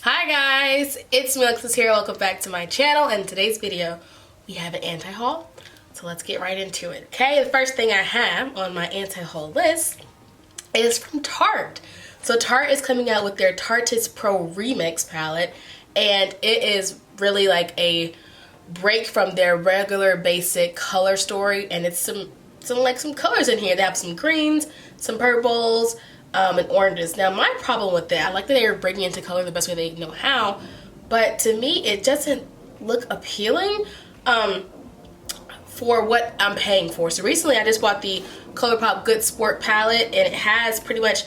Hi guys, it's me Alexis here. Welcome back to my channel. And in today's video, we have an anti-haul. So let's get right into it. Okay, the first thing I have on my anti-haul list is from Tarte. So Tarte is coming out with their Tarte's Pro Remix palette, and it is really like a break from their regular basic color story, and it's some colors in here. They have some greens, some purples, and oranges. Now my problem with that, I like that they're bringing into color the best way they know how, but to me it doesn't look appealing for what I'm paying for. So recently I just bought the Colourpop Good Sport palette, and it has pretty much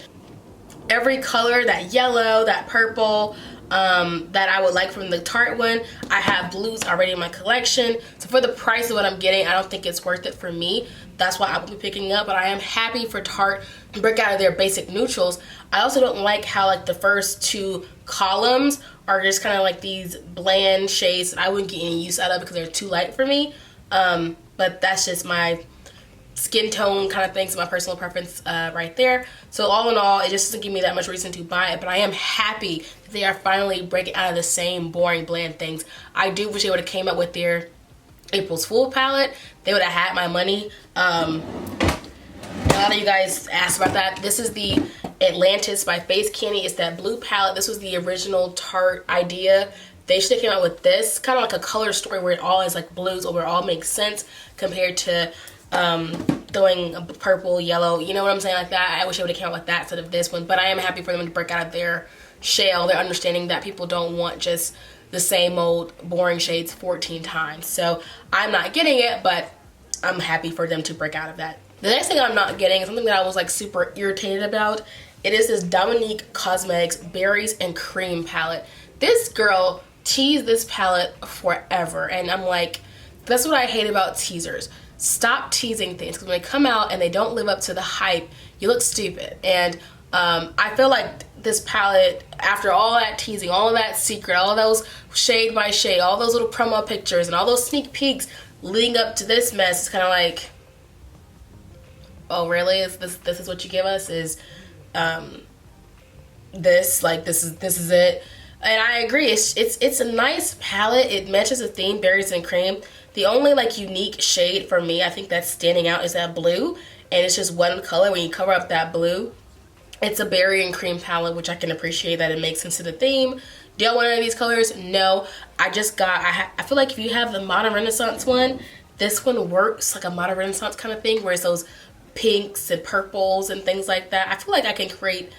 every color, that yellow, that purple, that I would like from the Tarte one. I have blues already in my collection. So for the price of what I'm getting, I don't think it's worth it for me. That's why I will be picking up, but I am happy for Tarte to break out of their basic neutrals. I also don't like how like the first two columns are just kind of like these bland shades that I wouldn't get any use out of because they're too light for me. But that's just my skin tone kind of thing, so my personal preference right there. So all in all, it just doesn't give me that much reason to buy it, but I am happy that they are finally breaking out of the same boring bland things. I do wish they would have came up with their April's Fool palette. They would have had my money. A lot of you guys asked about that. This is the Atlantis by Face Candy. It's that blue palette. This was the original Tarte idea. They should have came out with this, kind of like a color story where it all is like blues or where it all makes sense compared to throwing a purple, yellow, you know what I'm saying, like that. I wish I would have came out with that instead of this one, but I am happy for them to break out of their shell. They're understanding that people don't want just the same old boring shades 14 times. So I'm not getting it, but I'm happy for them to break out of that. The next thing I'm not getting is something that I was like super irritated about. It is this Dominique Cosmetics Berries and Cream palette. This girl teased this palette forever, and I'm like, that's what I hate about teasers. Stop teasing things, because when they come out and they don't live up to the hype, you look stupid. And I feel like this palette, after all that teasing, all of that secret, all those shade by shade, all those little promo pictures and all those sneak peeks leading up to this mess, it's kind of like, oh really? This is what you give us? Is this is it? And I agree, it's a nice palette. It matches the theme, berries and cream. The only like unique shade for me, I think that's standing out, is that blue, and it's just one color. When you cover up that blue, it's a berry and cream palette, which I can appreciate that it makes sense to the theme. Do y'all want any of these colors? No. I feel like if you have the Modern Renaissance one, this one works like a Modern Renaissance kind of thing, where it's those pinks and purples and things like that. I feel like I can create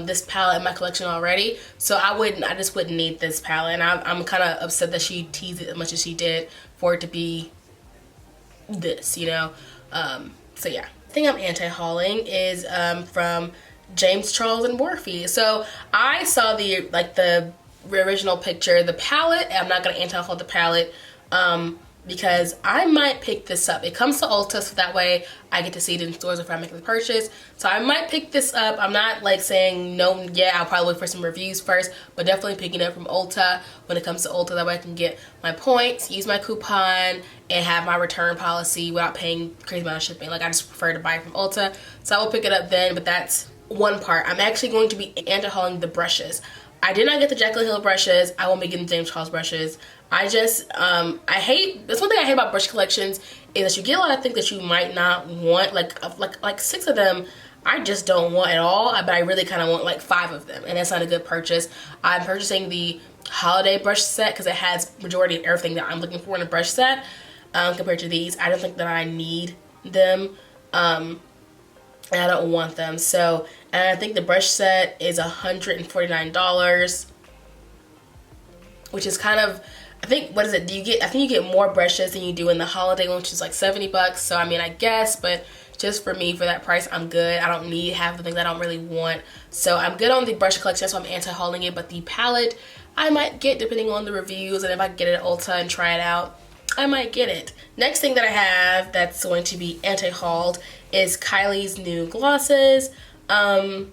this palette in my collection already, so I just wouldn't need this palette, and I'm kind of upset that she teased it as much as she did for it to be this, you know. So yeah, the thing I'm anti-hauling is from James Charles and Morphe. So I saw the original picture, the palette. I'm not gonna anti-haul the palette because I might pick this up. It comes to Ulta, so that way I get to see it in stores if I make the purchase. So I might pick this up. I'm not like saying no, yeah, I'll probably wait for some reviews first, but definitely picking it up from Ulta when it comes to Ulta. That way I can get my points, use my coupon, and have my return policy without paying crazy amount of shipping. Like, I just prefer to buy it from Ulta. So I will pick it up then, but that's one part. I'm actually going to be anti-hauling the brushes. I did not get the Jaclyn Hill brushes. I won't be getting the James Charles brushes. That's one thing I hate about brush collections, is that you get a lot of things that you might not want, like 6 of them I just don't want at all, but I really kind of want like 5 of them, and that's not a good purchase. I'm purchasing the holiday brush set because it has majority of everything that I'm looking for in a brush set, compared to these. I don't think that I need them, and I don't want them. So, and I think the brush set is $149, which is kind of, I think, what is it? I think you get more brushes than you do in the holiday one, which is like $70. So I mean, I guess, but just for me, for that price, I'm good. I don't need half the things I don't really want. So I'm good on the brush collection. That's why I'm anti-hauling it. But the palette, I might get depending on the reviews, and if I can get it at Ulta and try it out, I might get it. Next thing that I have that's going to be anti-hauled is Kylie's new glosses. I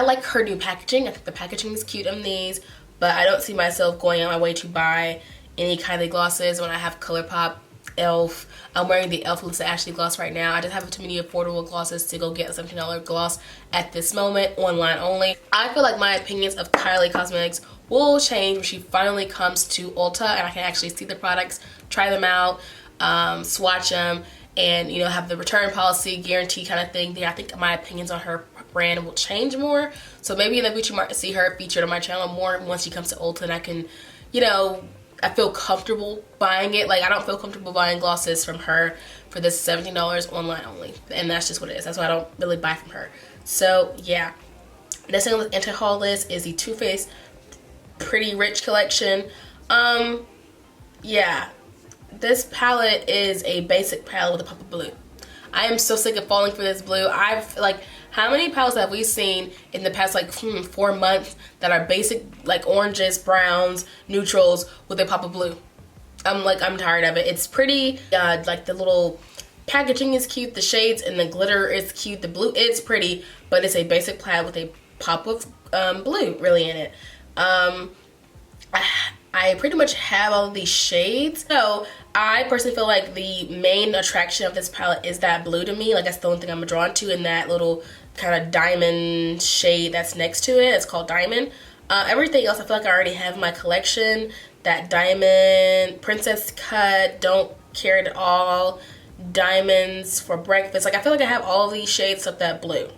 like her new packaging. I think the packaging is cute on these, but I don't see myself going on my way to buy any Kylie glosses when I have Colourpop e.l.f. I'm wearing the e.l.f. Lipstick Ashley gloss right now. I just have too many affordable glosses to go get a $17 gloss at this moment, online only. I feel like my opinions of Kylie Cosmetics will change when she finally comes to Ulta and I can actually see the products, try them out, swatch them, and you know, have the return policy guarantee kind of thing. Then I think my opinions on her brand will change more. So maybe in the future you might see her featured on my channel more once she comes to Ulta and I can, you know, I feel comfortable buying it. Like, I don't feel comfortable buying glosses from her for this $17 online only. And that's just what it is. That's why I don't really buy from her. So, yeah. Next thing on the anti-haul list is the Too Faced Pretty Rich collection. Yeah. This palette is a basic palette with a pop of blue. I am so sick of falling for this blue. I've, like, how many palettes have we seen in the past, like, 4 months that are basic, like, oranges, browns, neutrals with a pop of blue? I'm tired of it. It's pretty, like, the little packaging is cute, the shades and the glitter is cute, the blue is pretty, but it's a basic palette with a pop of blue really in it. I pretty much have all of these shades. So I personally feel like the main attraction of this palette is that blue to me. Like, that's the only thing I'm drawn to, in that little kind of diamond shade that's next to it. It's called Diamond. Everything else I feel like I already have in my collection. That Diamond, Princess Cut, Don't Care at All, Diamonds for Breakfast. Like, I feel like I have all these shades of that blue.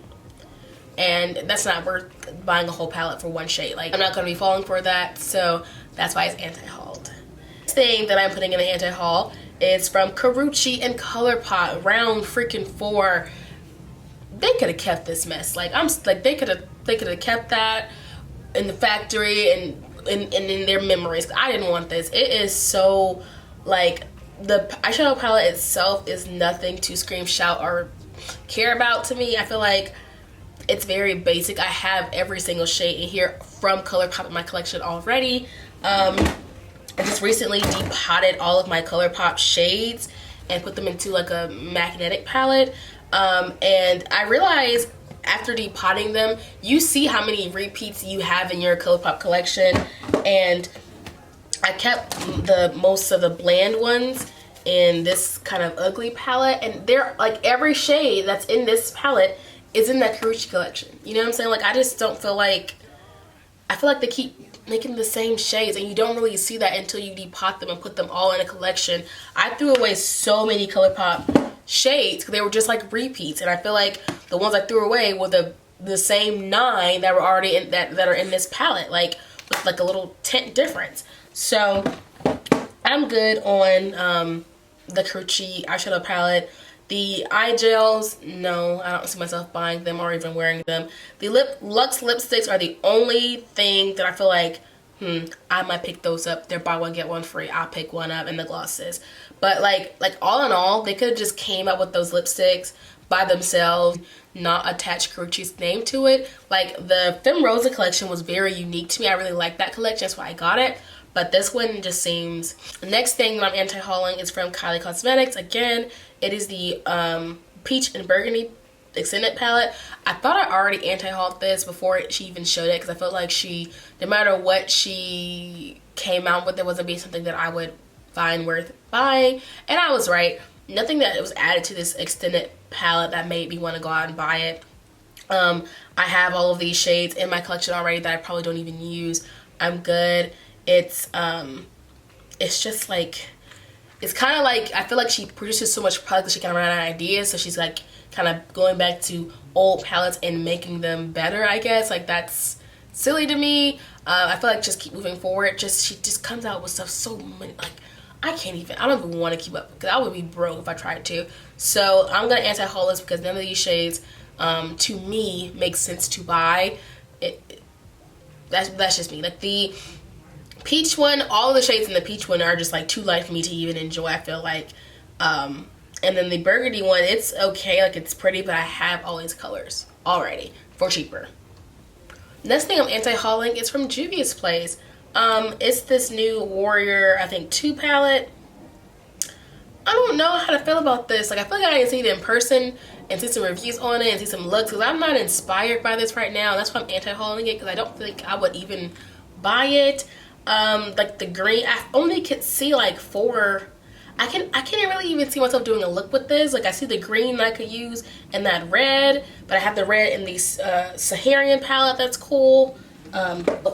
And that's not worth buying a whole palette for one shade. Like, I'm not going to be falling for that. So that's why it's anti-hauled. Next thing that I'm putting in the anti-haul is from Karrueche and Colourpop, round freaking 4. They could have kept this mess. Like, they could have kept that in the factory and in their memories. I didn't want this. It is so, like, the eyeshadow palette itself is nothing to scream, shout, or care about to me. I feel like it's very basic. I have every single shade in here from Colourpop in my collection already. I just recently depotted all of my Colourpop shades and put them into like a magnetic palette. And I realized after depotting them, you see how many repeats you have in your Colourpop collection. And I kept the most of the bland ones in this kind of ugly palette. And they're like, every shade that's in this palette is in that Karrueche collection. You know what I'm saying? Like, I just don't feel like, I feel like they keep making the same shades and you don't really see that until you depot them and put them all in a collection. I threw away so many Colourpop shades because they were just like repeats, and I feel like the ones I threw away were the same 9 that were already in that are in this palette, like with like a little tint difference. So I'm good on the Karrueche eyeshadow palette. The eye gels, no, I don't see myself buying them or even wearing them. The Luxe lipsticks are the only thing that I feel like, I might pick those up. They're buy one, get one free. I'll pick one up, and the glosses. But like all in all, they could have just came up with those lipsticks by themselves, not attach Karrueche's name to it. Like, the Femme Rosa collection was very unique to me. I really like that collection. That's why I got it. But this one just seems... The next thing that I'm anti-hauling is from Kylie Cosmetics. Again, it is the Peach and Burgundy Extended Palette. I thought I already anti-hauled this before she even showed it, because I felt like she, no matter what she came out with, it wasn't being something that I would find worth buying. And I was right. Nothing that was added to this extended palette that made me want to go out and buy it. I have all of these shades in my collection already that I probably don't even use. I'm good. It's just like, it's kind of like, I feel like she produces so much product that she kind of ran out of ideas, so she's like kind of going back to old palettes and making them better, I guess. Like, that's silly to me. I feel like just keep moving forward. She just comes out with stuff so many, like, I don't even want to keep up, because I would be broke if I tried to. So I'm gonna anti-haul this because none of these shades to me make sense to buy. That's just me. Like, the peach one, all of the shades in the peach one are just like too light for me to even enjoy, I feel like. And then the burgundy one, it's okay, like, it's pretty, but I have all these colors already for cheaper. Next thing I'm anti-hauling is from Juvia's Place. It's this new Warrior, I think, 2 palette. I don't know how to feel about this. Like, I feel like I can see it in person and see some reviews on it and see some looks, because I'm not inspired by this right now. That's why I'm anti-hauling it, because I don't think I would even buy it. Like, the green, I only could see like 4. I can't really even see myself doing a look with this. Like I see the green that I could use and that red, but I have the red in the Saharan palette that's cool.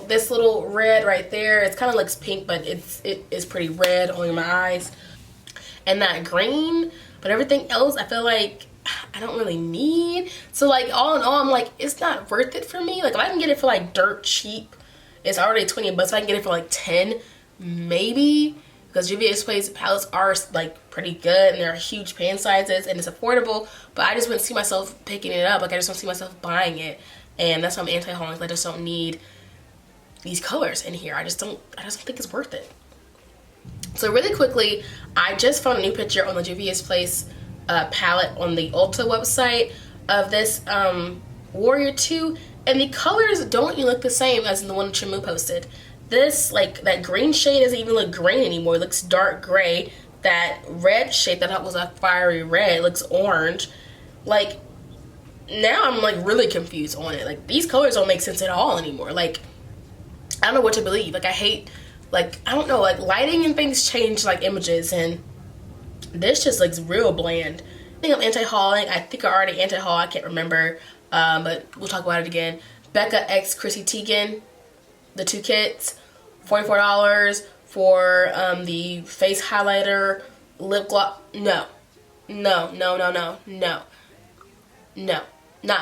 This little red right there, it's kind of looks pink, but it is pretty red on my eyes. And that green, but everything else I feel like I don't really need. So like all in all, I'm like, it's not worth it for me. Like if I can get it for like dirt cheap, it's already 20 bucks. If I can get it for like 10, maybe, because Juvia's Place palettes are like pretty good and they're huge pan sizes and it's affordable, but I just wouldn't see myself picking it up. Like I just don't see myself buying it, and that's why I'm anti-hauling. I just don't need these colors in here. I just don't think it's worth it. So really quickly, I just found a new picture on the Juvia's Place palette on the Ulta website of this Warrior 2, and the colors don't even look the same as the one that Shamu posted. This, like, that green shade doesn't even look green anymore. It looks dark gray. That red shade that I thought was a fiery red looks orange. Like, now I'm, like, really confused on it. Like, these colors don't make sense at all anymore. Like, I don't know what to believe. Like, I hate, like, I don't know, like, lighting and things change, like, images, and this just looks real bland. I think I'm anti-hauling. I think I already anti-haul. I can't remember, but we'll talk about it again. Becca x Chrissy Teigen, the 2 kits, $44 for the face highlighter, lip gloss. No, not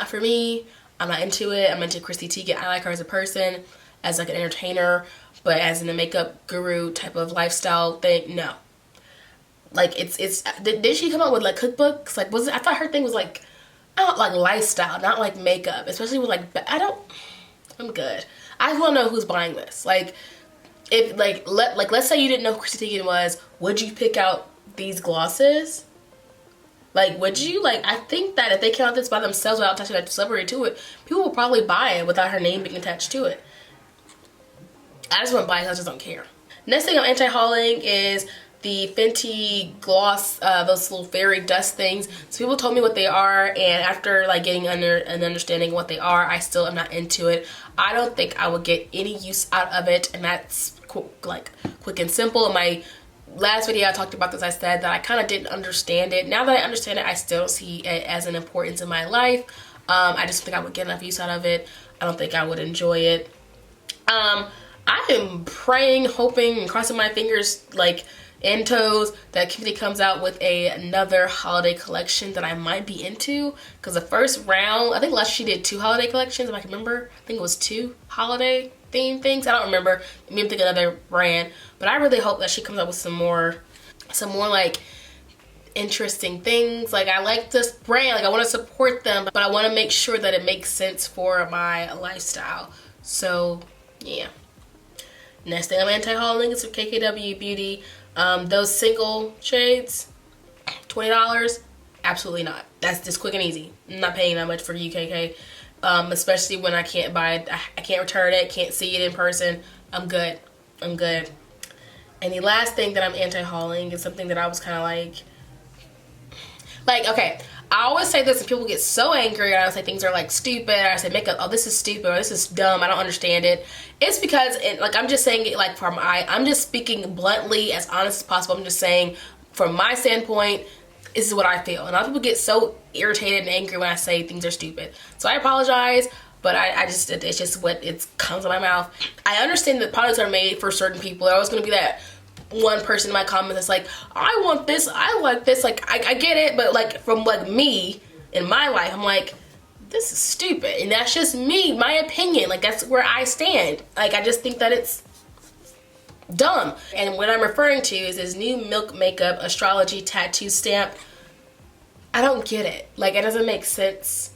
for me. I'm not into it. I'm into Chrissy Teigen. I like her as a person, as like an entertainer, but as in a makeup guru type of lifestyle thing, no. Like did she come out with like cookbooks? Like was it, I thought her thing was like, I don't like lifestyle, not like makeup, especially with like, I'm good. I just want to know who's buying this. Like if let's say you didn't know who Chrissy Teigen was, would you pick out these glosses? Like would you? Like I think that if they came out this by themselves without attaching a celebrity to it, people will probably buy it without her name being attached to it. I just want to buy it, I just don't care. Next thing I'm anti-hauling is the Fenty gloss, those little fairy dust things. So people told me what they are, and after like getting under an understanding what they are, I still am not into it. I don't think I would get any use out of it, and that's quick and simple. In my last video I talked about this. I said that I kind of didn't understand it. Now that I understand it, I still see it as an importance in my life. I just think I would get enough use out of it. I don't think I would enjoy it. I am praying, hoping, and crossing my fingers like and toes that Fenty comes out with another holiday collection that I might be into, because the first round, I think last she did 2 holiday collections if I can remember. I think it was 2 holiday themed things. I don't remember. Maybe I'm thinking another brand, but I really hope that she comes out with some more like interesting things. Like I like this brand, like I want to support them, but I want to make sure that it makes sense for my lifestyle. So yeah. Next thing I'm anti-hauling is for KKW Beauty. Those single shades, $20, absolutely not. That's just quick and easy. I'm not paying that much for UKK, especially when I can't buy it. I can't return it, can't see it in person. I'm good. And the last thing that I'm anti-hauling is something that I was kind of like, okay, I always say this and people get so angry, and I say things are like stupid, or I say makeup, oh this is stupid, or this is dumb, I don't understand it. It's because, like I'm just saying it like from I'm just speaking bluntly, as honest as possible. I'm just saying from my standpoint, this is what I feel. And a lot of people get so irritated and angry when I say things are stupid. So I apologize, but it's just what it comes out of my mouth. I understand that products are made for certain people. There's always going to be that one person in my comments that's like, I want this, I like this. Like I get it, but like from like me in my life, I'm like, this is stupid. And that's just me, my opinion. Like that's where I stand. Like I just think that it's dumb. And what I'm referring to is this new Milk Makeup Astrology tattoo stamp. I don't get it. Like it doesn't make sense.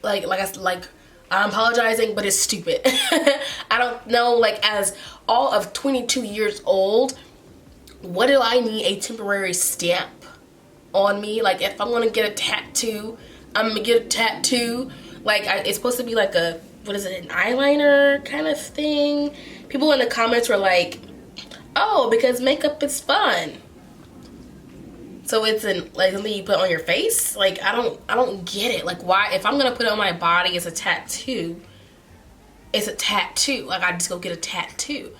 Like I'm apologizing, but it's stupid. I don't know, like as all of 22 years old, what do I need a temporary stamp on me? Like if I'm gonna get a tattoo, I'm gonna get a tattoo. Like it's supposed to be like a, what is it, an eyeliner kind of thing. People in the comments were like, oh, because makeup is fun. So it's like something you put on your face? Like I don't get it. Like why, if I'm gonna put it on my body, it's a tattoo. It's a tattoo. Like I just go get a tattoo.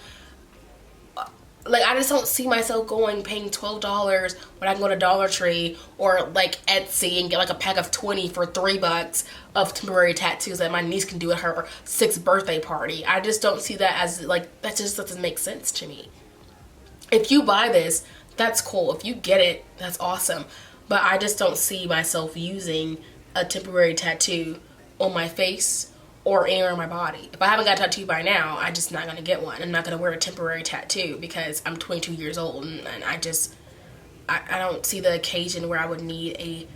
like, I just don't see myself paying $12 when I can go to Dollar Tree or like Etsy and get like a pack of 20 for $3 of temporary tattoos that my niece can do at her 6th birthday party. I just don't see that as like, that just doesn't make sense to me. If you buy this, that's cool. If you get it, that's awesome. But I just don't see myself using a temporary tattoo on my face or anywhere on my body. If I haven't got a tattoo by now, I'm just not going to get one. I'm not going to wear a temporary tattoo because I'm 22 years old, and I don't see the occasion where I would need a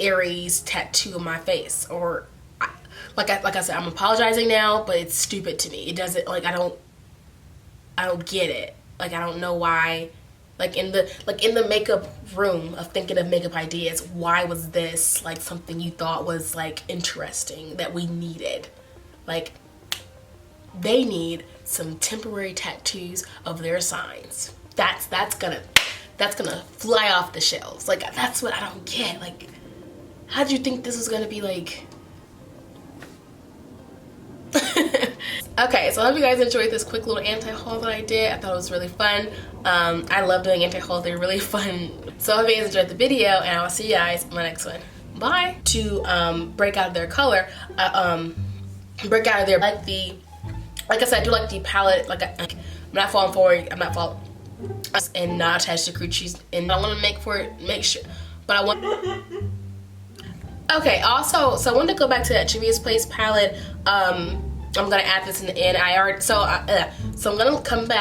Aries tattoo on my face. Or like I said, I'm apologizing now, but it's stupid to me. It doesn't, like, I don't get it. Like, I don't know why. Like in the makeup room of thinking of makeup ideas, why was this like something you thought was like interesting that we needed? Like, they need some temporary tattoos of their signs. That's gonna fly off the shelves. Like, that's what I don't get. Like, how did you think this was gonna be like? Okay, so I hope you guys enjoyed this quick little anti-haul that I did. I thought it was really fun. I love doing anti-hauls. They're really fun. So I hope you guys enjoyed the video, and I'll see you guys in my next one. Bye. To break out of their color, break out of their, like I said, I do like the palette. Like, I'm not falling for it. I'm not falling, and not attached to Karrueche's. And I want to make sure, but I want. Okay, also, so I wanted to go back to that Juvia's Place palette. I'm gonna add this in the end. So I'm gonna come back.